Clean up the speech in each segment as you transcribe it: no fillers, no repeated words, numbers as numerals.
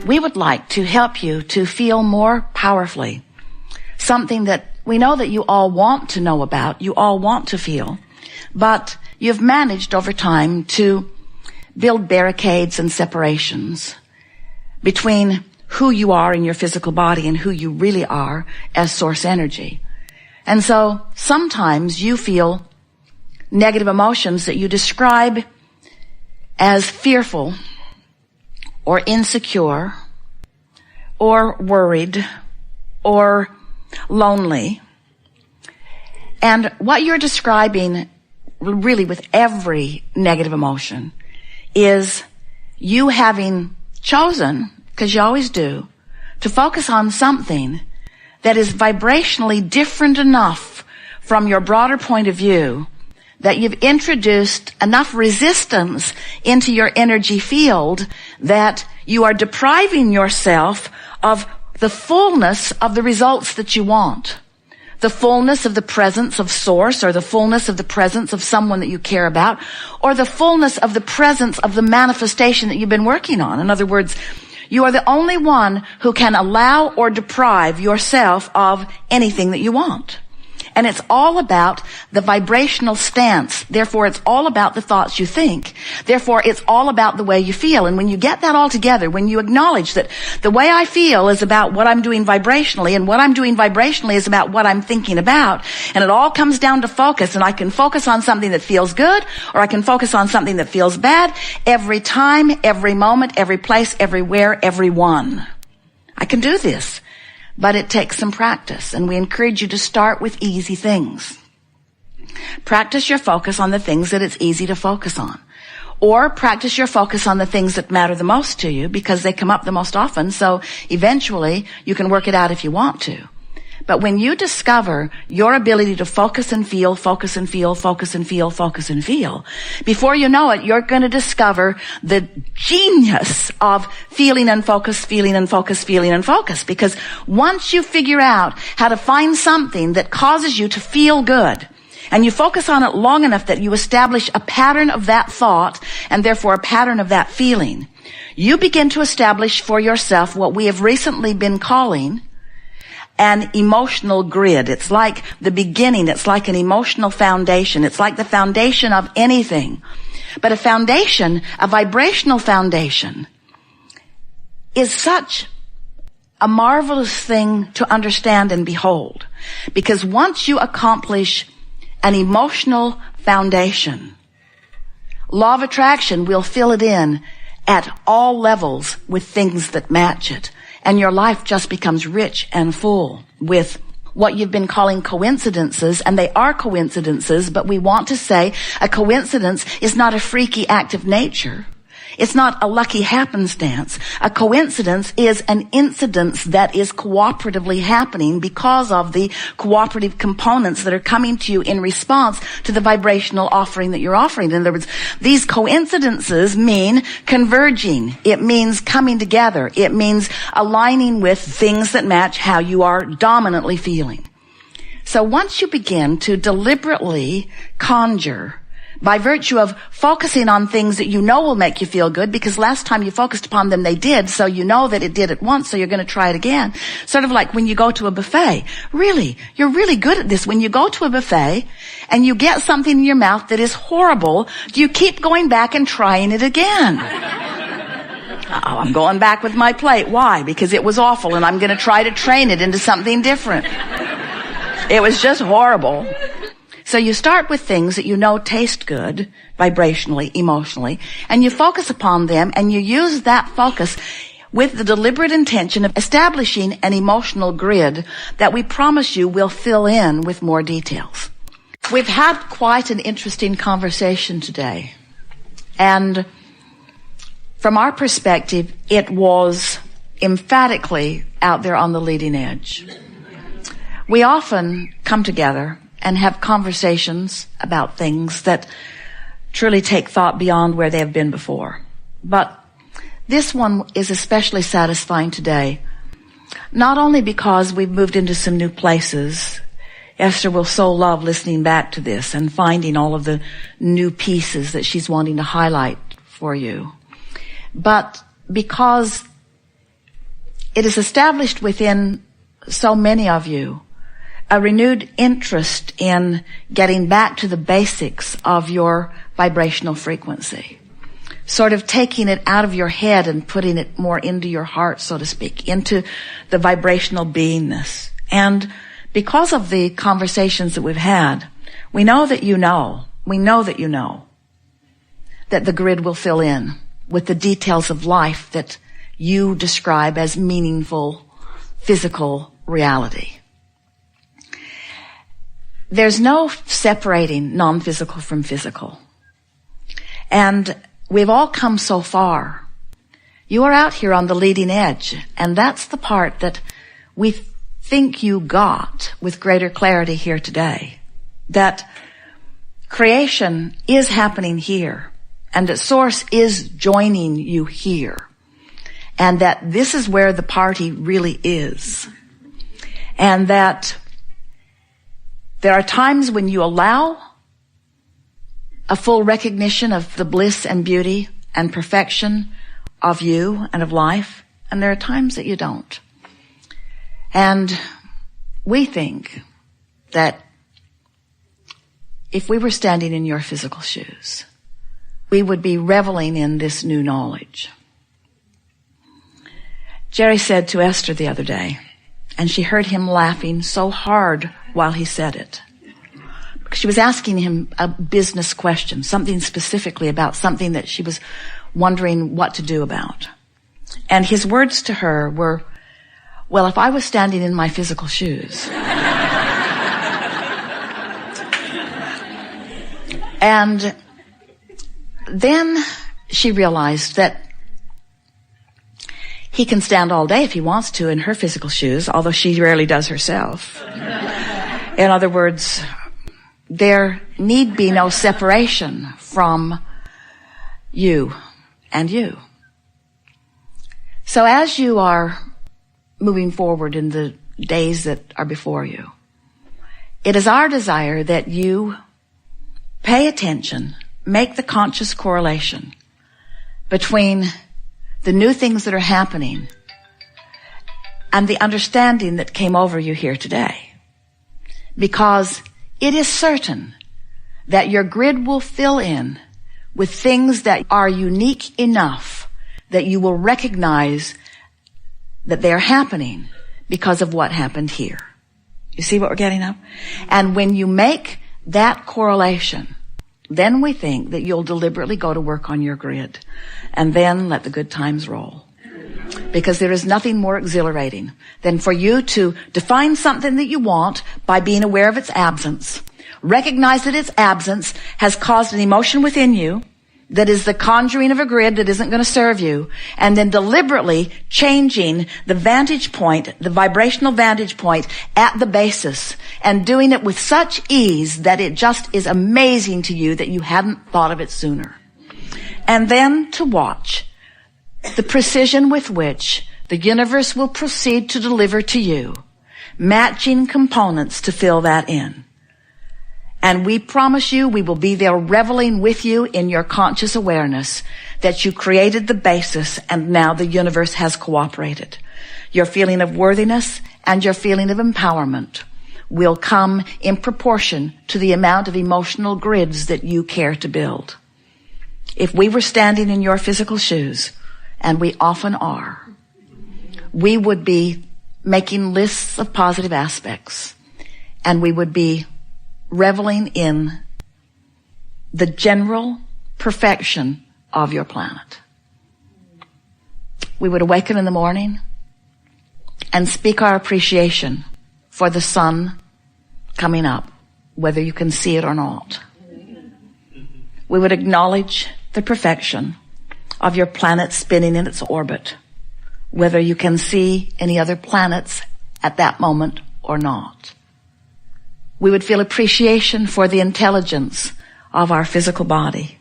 we would like to help you to feel more powerfully. Something that we know that you all want to know about, you all want to feel, but you've managed over time to build barricades and separations between who you are in your physical body and who you really are as source energy. And so sometimes you feel negative emotions that you describe as fearful or insecure or worried or lonely. And what you're describing really with every negative emotion is you having chosen, because you always do, to focus on something that is vibrationally different enough from your broader point of view that you've introduced enough resistance into your energy field that you are depriving yourself of the fullness of the results that you want. The fullness of the presence of source, or the fullness of the presence of someone that you care about, or the fullness of the presence of the manifestation that you've been working on. In other words, you are the only one who can allow or deprive yourself of anything that you want. And it's all about the vibrational stance. Therefore, it's all about the thoughts you think. Therefore, it's all about the way you feel. And when you get that all together, when you acknowledge that the way I feel is about what I'm doing vibrationally, and what I'm doing vibrationally is about what I'm thinking about, and it all comes down to focus, and I can focus on something that feels good, or I can focus on something that feels bad, every time, every moment, every place, everywhere, everyone. I can do this. But it takes some practice, and we encourage you to start with easy things. Practice your focus on the things that it's easy to focus on. Or practice your focus on the things that matter the most to you, because they come up the most often, so eventually you can work it out if you want to. But when you discover your ability to focus and feel, focus and feel, focus and feel, focus and feel, before you know it, you're going to discover the genius of feeling and focus, feeling and focus, feeling and focus. Because once you figure out how to find something that causes you to feel good, and you focus on it long enough that you establish a pattern of that thought, and therefore a pattern of that feeling, you begin to establish for yourself what we have recently been calling an emotional grid. It's like the beginning. It's like an emotional foundation. It's like the foundation of anything. But a foundation, a vibrational foundation, is such a marvelous thing to understand and behold. Because once you accomplish an emotional foundation, law of attraction will fill it in at all levels with things that match it. And your life just becomes rich and full with what you've been calling coincidences, and they are coincidences, but we want to say a coincidence is not a freaky act of nature. It's not a lucky happenstance. A coincidence is an incidence that is cooperatively happening because of the cooperative components that are coming to you in response to the vibrational offering that you're offering. In other words, these coincidences mean converging. It means coming together. It means aligning with things that match how you are dominantly feeling. So once you begin to deliberately conjure by virtue of focusing on things that you know will make you feel good, because last time you focused upon them, they did, so you know that it did it once, so you're going to try it again. Sort of like when you go to a buffet. Really, you're really good at this. When you go to a buffet and you get something in your mouth that is horrible, do you keep going back and trying it again? Oh, I'm going back with my plate. Why? Because it was awful, and I'm going to try to train it into something different. It was just horrible. So you start with things that you know taste good, vibrationally, emotionally, and you focus upon them, and you use that focus with the deliberate intention of establishing an emotional grid that we promise you will fill in with more details. We've had quite an interesting conversation today, and from our perspective, it was emphatically out there on the leading edge. We often come together and have conversations about things that truly take thought beyond where they have been before. But this one is especially satisfying today, not only because we've moved into some new places. Esther will so love listening back to this and finding all of the new pieces that she's wanting to highlight for you, but because it is established within so many of you a renewed interest in getting back to the basics of your vibrational frequency. Sort of taking it out of your head and putting it more into your heart, so to speak, into the vibrational beingness. And because of the conversations that we've had, we know that you know that the grid will fill in with the details of life that you describe as meaningful physical reality. There's no separating non-physical from physical. And we've all come so far. You are out here on the leading edge, and that's the part that we think you got with greater clarity here today. That creation is happening here, and that Source is joining you here, and that this is where the party really is. And that there are times when you allow a full recognition of the bliss and beauty and perfection of you and of life, and there are times that you don't. And we think that if we were standing in your physical shoes, we would be reveling in this new knowledge. Jerry said to Esther the other day, and she heard him laughing so hard while he said it. She was asking him a business question, something specifically about something that she was wondering what to do about. And his words to her were, well, if I was standing in my physical shoes. And then she realized that he can stand all day if he wants to in her physical shoes, although she rarely does herself. In other words, there need be no separation from you and you. So as you are moving forward in the days that are before you, it is our desire that you pay attention, make the conscious correlation between the new things that are happening and the understanding that came over you here today. Because it is certain that your grid will fill in with things that are unique enough that you will recognize that they are happening because of what happened here. You see what we're getting at? And when you make that correlation, then we think that you'll deliberately go to work on your grid and then let the good times roll. Because there is nothing more exhilarating than for you to define something that you want by being aware of its absence. Recognize that its absence has caused an emotion within you that is the conjuring of a grid that isn't going to serve you, and then deliberately changing the vantage point, the vibrational vantage point at the basis, and doing it with such ease that it just is amazing to you that you hadn't thought of it sooner. And then to watch the precision with which the universe will proceed to deliver to you matching components to fill that in. And we promise you we will be there reveling with you in your conscious awareness that you created the basis and now the universe has cooperated. Your feeling of worthiness and your feeling of empowerment will come in proportion to the amount of emotional grids that you care to build. If we were standing in your physical shoes, and we often are, we would be making lists of positive aspects, and we would be reveling in the general perfection of your planet. We would awaken in the morning and speak our appreciation for the sun coming up, whether you can see it or not. We would acknowledge the perfection of your planet spinning in its orbit, whether you can see any other planets at that moment or not. We would feel appreciation for the intelligence of our physical body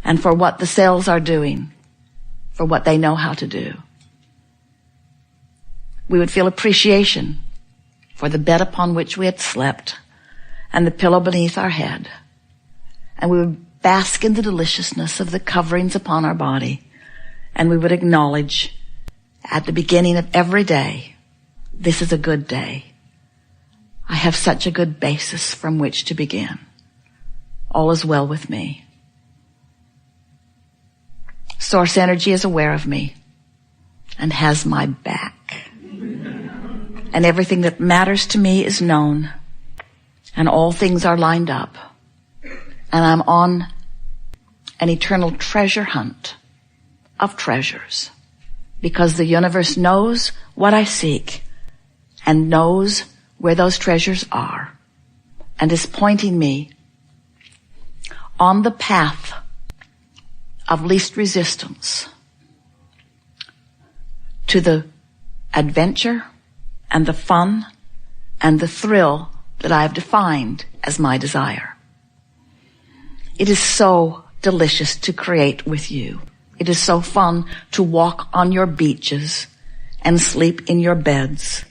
and for what the cells are doing, for what they know how to do. We would feel appreciation for the bed upon which we had slept and the pillow beneath our head. And we would bask in the deliciousness of the coverings upon our body, and we would acknowledge at the beginning of every day, this is a good day. I have such a good basis from which to begin. All is well with me. Source energy is aware of me and has my back. And everything that matters to me is known, and all things are lined up. And I'm on an eternal treasure hunt of treasures, because the universe knows what I seek and knows where those treasures are, and is pointing me on the path of least resistance to the adventure and the fun and the thrill that I have defined as my desire. It is so delicious to create with you. It is so fun to walk on your beaches and sleep in your beds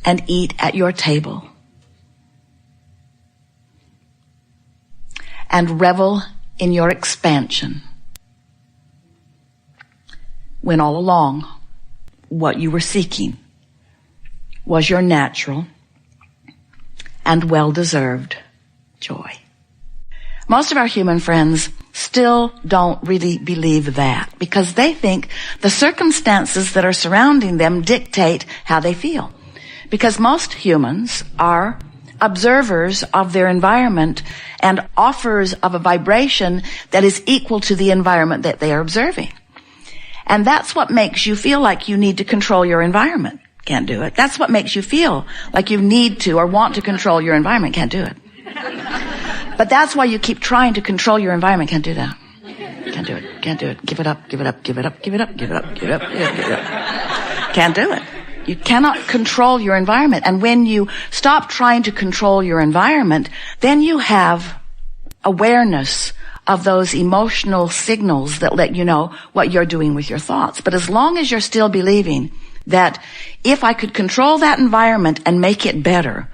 and eat at your table and revel in your expansion, when all along what you were seeking was your natural and well-deserved joy. Most of our human friends still don't really believe that, because they think the circumstances that are surrounding them dictate how they feel. Because most humans are observers of their environment and offers of a vibration that is equal to the environment that they are observing. And that's what makes you feel like you need to control your environment. Can't do it. That's what makes you feel like you need to or want to control your environment. Can't do it. But that's why you keep trying to control your environment. Can't do that. Can't do it. Can't do it. Give it up. Give it up. Give it up. Give it up. Give it up. Give it up. Give it up. Can't do it. You cannot control your environment. And when you stop trying to control your environment, then you have awareness of those emotional signals that let you know what you're doing with your thoughts. But as long as you're still believing that if I could control that environment and make it better,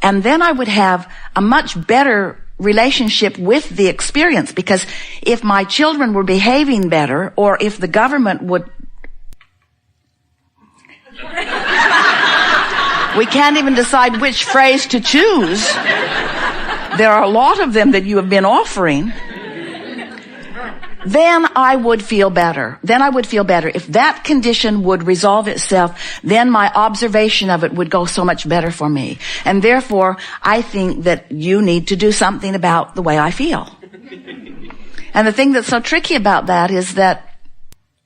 and then I would have a much better relationship with the experience, because if my children were behaving better, or if the government would... We can't even decide which phrase to choose. There are a lot of them that you have been offering. Then I would feel better. Then I would feel better. If that condition would resolve itself, then my observation of it would go so much better for me. And therefore, I think that you need to do something about the way I feel. And the thing that's so tricky about that is that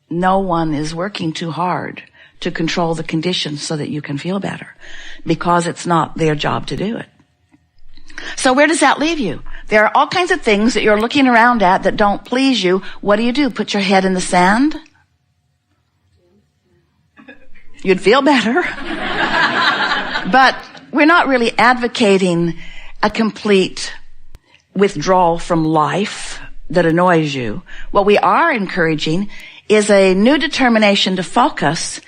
no one is working too hard to control the conditions so that you can feel better, because it's not their job to do it. So where does that leave you? There are all kinds of things that you're looking around at that don't please you. What do? Put your head in the sand? You'd feel better. But we're not really advocating a complete withdrawal from life that annoys you. What we are encouraging is a new determination to focus,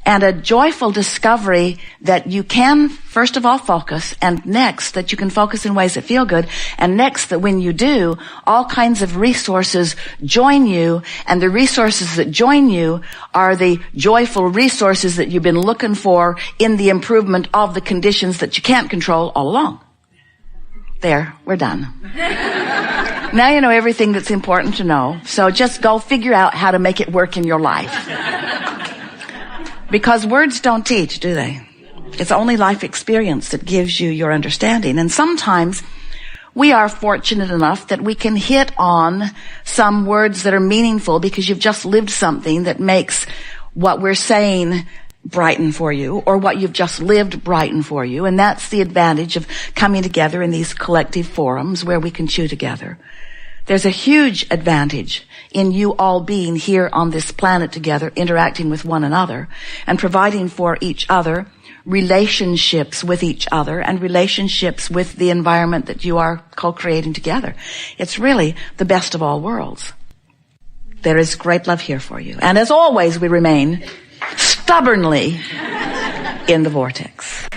and a joyful discovery that you can, first of all, focus, and next, that you can focus in ways that feel good, and next, that when you do, all kinds of resources join you, and the resources that join you are the joyful resources that you've been looking for in the improvement of the conditions that you can't control all along. There, we're done. Now you know everything that's important to know, so just go figure out how to make it work in your life. Because words don't teach, do they? It's only life experience that gives you your understanding. And sometimes we are fortunate enough that we can hit on some words that are meaningful because you've just lived something that makes what we're saying brighten for you, or what you've just lived brighten for you. And that's the advantage of coming together in these collective forums where we can chew together. There's a huge advantage in you all being here on this planet together, interacting with one another and providing for each other relationships with each other and relationships with the environment that you are co-creating together. It's really the best of all worlds. There is great love here for you. And as always, we remain stubbornly in the vortex.